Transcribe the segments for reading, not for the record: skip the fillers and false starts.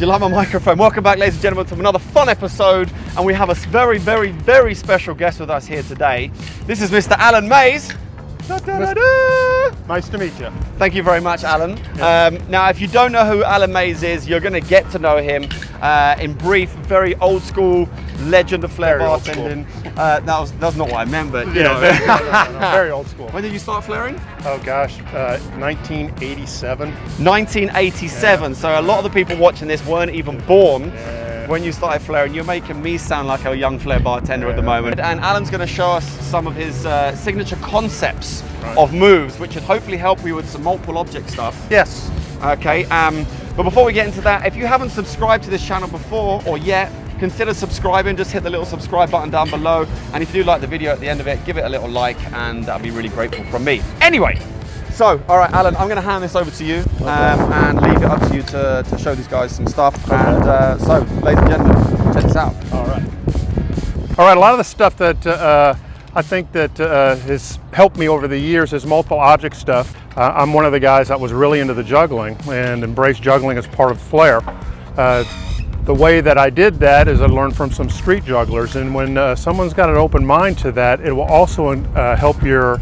you like my microphone? Welcome back, ladies and gentlemen, to another fun episode. And we have a very, very, very special guest with us here today. This is Mr. Alan Mays. Da, da, da, da. Nice to meet you. Thank you very much, Alan. Now, if you don't know who Alan Mays is, you're going to get to know him in brief. Very old school legend of Flair bartending. That was not what I meant, but you know. No, very old school. When did you start flairing? Oh gosh, 1987. 1987. Yeah. So a lot of the people watching this weren't even born when you started flairing. You're making me sound like a young Flair bartender at the moment. And Alan's going to show us some of his signature concepts of moves, which should hopefully help you with some multiple object stuff. Yes. Okay. But before we get into that, if you haven't subscribed to this channel before or yet, consider subscribing. Just hit the little subscribe button down below. And if you do like the video at the end of it, give it a little like, and that'll be really grateful from me. Anyway, so, all right, Alan, I'm going to hand this over to you and leave it up to you to show these guys some stuff. And so, ladies and gentlemen, check this out. All right. All right, a lot of the stuff that I think that has helped me over the years is multiple object stuff. I'm one of the guys that was really into the juggling and embraced juggling as part of Flair. The way that I did that is I learned from some street jugglers, and when someone's got an open mind to that, it will also help your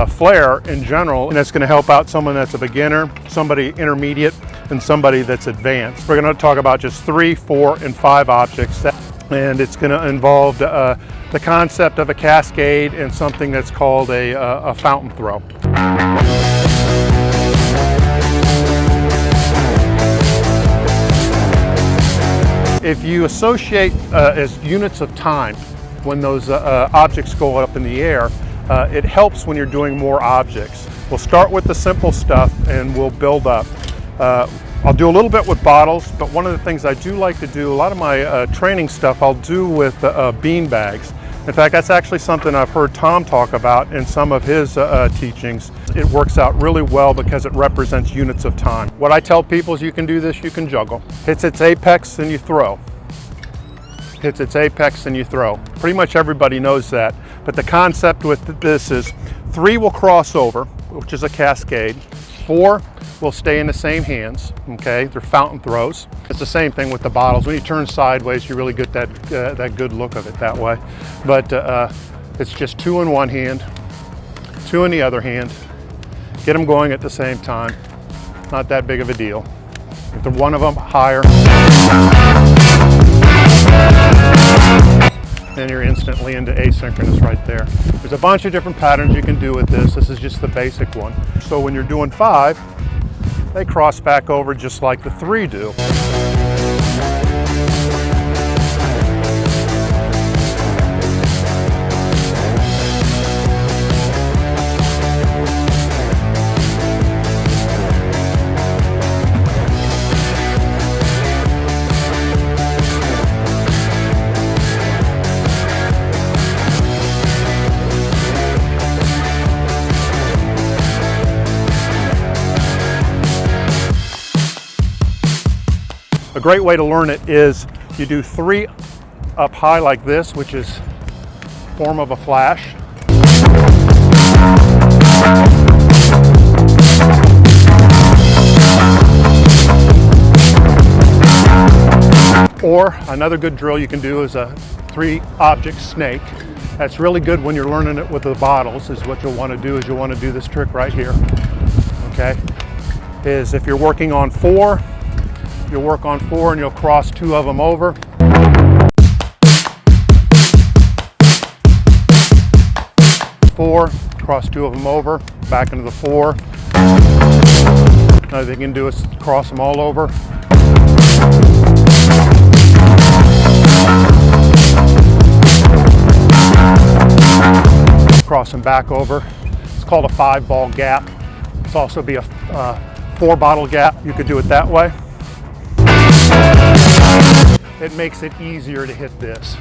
flair in general, and it's going to help out someone that's a beginner, somebody intermediate, and somebody that's advanced. We're going to talk about just 3, 4, and 5 objects, and it's going to involve the concept of a cascade and something that's called a fountain throw. If you associate as units of time when those objects go up in the air, it helps when you're doing more objects. We'll start with the simple stuff and we'll build up. I'll do a little bit with bottles, but one of the things I do like to do, a lot of my training stuff I'll do with bean bags. In fact, that's actually something I've heard Tom talk about in some of his teachings. It works out really well because it represents units of time. What I tell people is you can do this, you can juggle. Hits its apex and you throw. Hits its apex and you throw. Pretty much everybody knows that. But the concept with this is 3 will cross over, which is a cascade. 4 will stay in the same hands, okay? They're fountain throws. It's the same thing with the bottles. When you turn sideways, you really get that good look of it that way. But it's just 2 in one hand, 2 in the other hand. Get them going at the same time. Not that big of a deal. If the one of them higher, then you're instantly into asynchronous right there. There's a bunch of different patterns you can do with this. This is just the basic one. So when you're doing 5, they cross back over just like the 3 do. A great way to learn it is you do 3 up high like this, which is form of a flash. Or another good drill you can do is a 3 object snake. That's really good when you're learning it with the bottles. Is what you'll want to do is you'll want to do this trick right here. Okay, is if you're working on 4, you'll work on 4 and you'll cross 2 of them over. Four, cross 2 of them over, back into the 4. Another thing you can do is cross them all over. Cross them back over. It's called a 5-ball gap. It's also be a 4-bottle gap. You could do it that way. It makes it easier to hit this.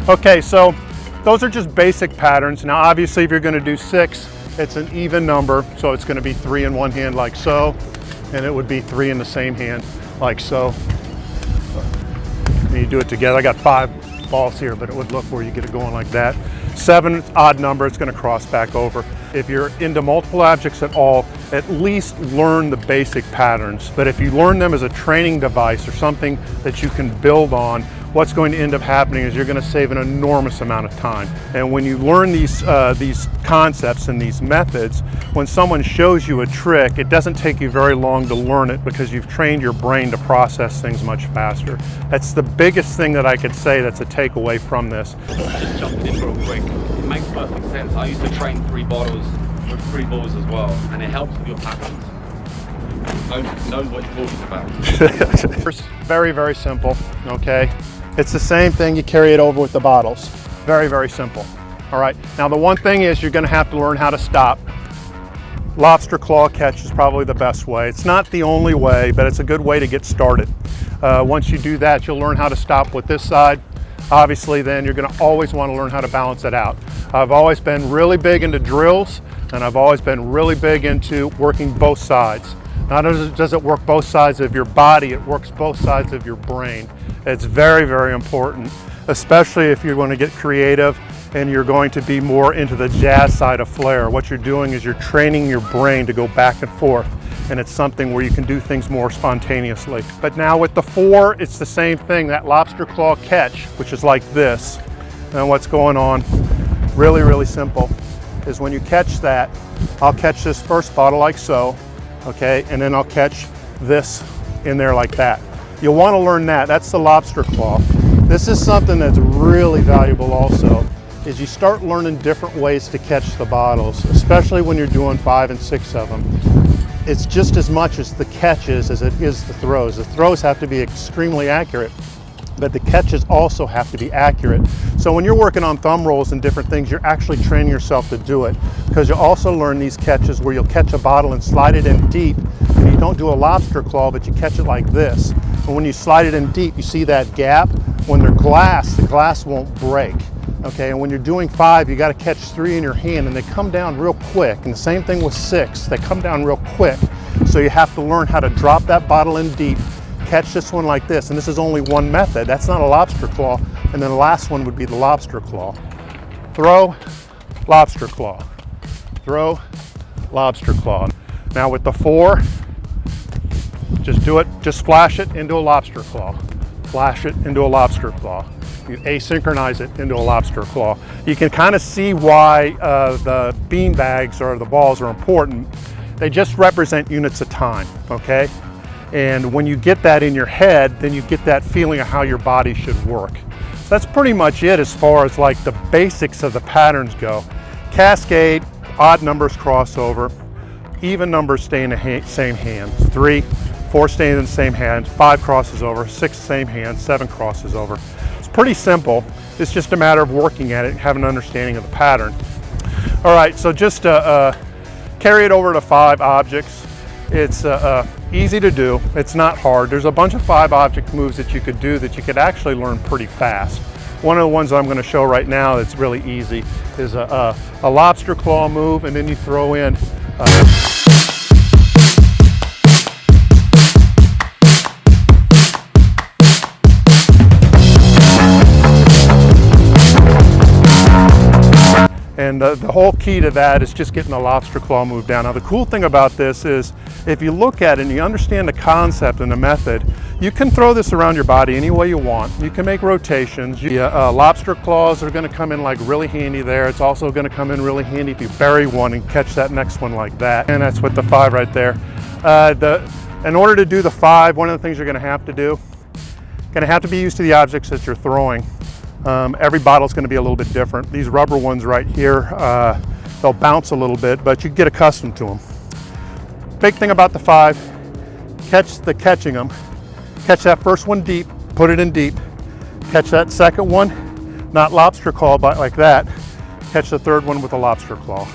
Okay, so those are just basic patterns. Now obviously if you're going to do 6, it's an even number, so it's going to be 3 in one hand like so, and it would be 3 in the same hand like so. And you do it together. I got 5 balls here, but it would look where you get it going like that. 7, odd number, it's going to cross back over. If you're into multiple objects at all, at least learn the basic patterns. But if you learn them as a training device or something that you can build on, what's going to end up happening is you're going to save an enormous amount of time. And when you learn these concepts and these methods, when someone shows you a trick, it doesn't take you very long to learn it because you've trained your brain to process things much faster. That's the biggest thing that I could say that's a takeaway from this. Just jumping in real quick, it makes perfect sense. I used to train 3 bottles with 3 balls as well, and it helps with your patterns. Knows what you're talking about. Very, very simple, okay? It's the same thing, you carry it over with the bottles. Very, very simple. All right, now the one thing is you're gonna have to learn how to stop. Lobster claw catch is probably the best way. It's not the only way, but it's a good way to get started. Once you do that, you'll learn how to stop with this side. Obviously, then you're gonna always wanna learn how to balance it out. I've always been really big into drills, and I've always been really big into working both sides. Not only does it work both sides of your body, it works both sides of your brain. It's very, very important, especially if you're going to get creative and you're going to be more into the jazz side of Flair. What you're doing is you're training your brain to go back and forth, and it's something where you can do things more spontaneously. But now with the 4, it's the same thing, that lobster claw catch, which is like this. And what's going on, really, really simple, is when you catch that, I'll catch this first bottle like so, okay, and then I'll catch this in there like that. You'll want to learn that. That's the lobster claw. This is something that's really valuable also, is you start learning different ways to catch the bottles, especially when you're doing 5 and 6 of them. It's just as much as the catches as it is the throws. The throws have to be extremely accurate, but the catches also have to be accurate. So when you're working on thumb rolls and different things, you're actually training yourself to do it, because you'll also learn these catches where you'll catch a bottle and slide it in deep, and you don't do a lobster claw, but you catch it like this. And when you slide it in deep, you see that gap? When they're glass, the glass won't break. Okay, and when you're doing 5, you got to catch 3 in your hand, and they come down real quick. And the same thing with 6, they come down real quick. So you have to learn how to drop that bottle in deep, catch this one like this, and this is only one method. That's not a lobster claw. And then the last one would be the lobster claw. Throw, lobster claw. Throw, lobster claw. Now with the 4, just do it, just flash it into a lobster claw. Flash it into a lobster claw. You asynchronize it into a lobster claw. You can kind of see why the bean bags or the balls are important. They just represent units of time, okay? And when you get that in your head, then you get that feeling of how your body should work. So that's pretty much it as far as like the basics of the patterns go. Cascade, odd numbers crossover, even numbers stay in the same hands. 3, 4 stay in the same hand, 5 crosses over, 6 same hand, 7 crosses over. It's pretty simple. It's just a matter of working at it and having an understanding of the pattern. All right, so just carry it over to 5 objects. It's easy to do. It's not hard. There's a bunch of 5 object moves that you could do that you could actually learn pretty fast. One of the ones I'm going to show right now that's really easy is a lobster claw move, and then you throw in and the whole key to that is just getting the lobster claw move down. Now the cool thing about this is if you look at it and you understand the concept and the method, you can throw this around your body any way you want. You can make rotations. Lobster claws are going to come in like really handy there. It's also going to come in really handy if you bury one and catch that next one like that. And that's with the 5 right there. In order to do the 5, one of the things you're going to have to do, going to have to be used to the objects that you're throwing. Every bottle is going to be a little bit different. These rubber ones right here, they'll bounce a little bit, but you get accustomed to them. Big thing about the 5, catching them. Catch that first one deep, put it in deep. Catch that second one, not lobster claw, but like that. Catch the third one with a lobster claw.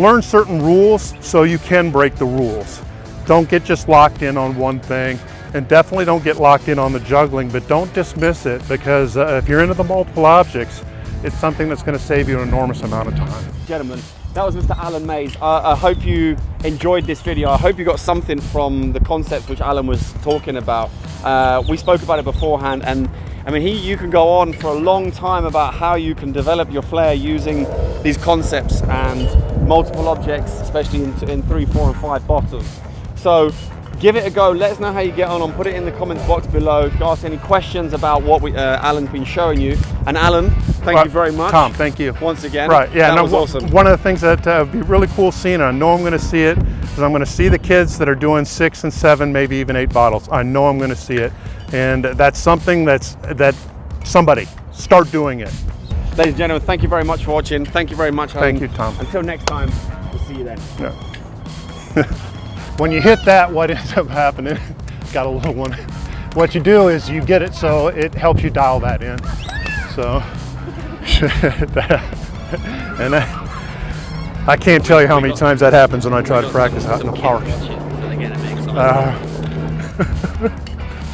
learn certain rules so you can break the rules. Don't get just locked in on one thing, and definitely don't get locked in on the juggling, but don't dismiss it, because if you're into the multiple objects, it's something that's going to save you an enormous amount of time. Gentlemen, that was Mr. Alan Mays. I hope you enjoyed this video. I hope you got something from the concepts which Alan was talking about. We spoke about it beforehand, and I mean, you can go on for a long time about how you can develop your flair using these concepts and multiple objects, especially in 3, 4, and 5 bottles. So give it a go. Let us know how you get on. Put it in the comments box below. If you ask any questions about what Alan's been showing you. And Alan, thank you very much. Tom, thank you. Once again. Right, yeah, that was awesome. One of the things that would be really cool seeing, and I know I'm going to see it, is I'm going to see the kids that are doing 6 and 7, maybe even 8 bottles. I know I'm going to see it. And that's something that somebody, start doing it. Ladies and gentlemen, thank you very much for watching. Thank you very much, Alan. Thank you, Tom. Until next time, we'll see you then. Yeah. When you hit that, what ends up happening, got a little one. What you do is you get it so it helps you dial that in. So, and I can't tell you how many times that happens when I try to practice out in the park.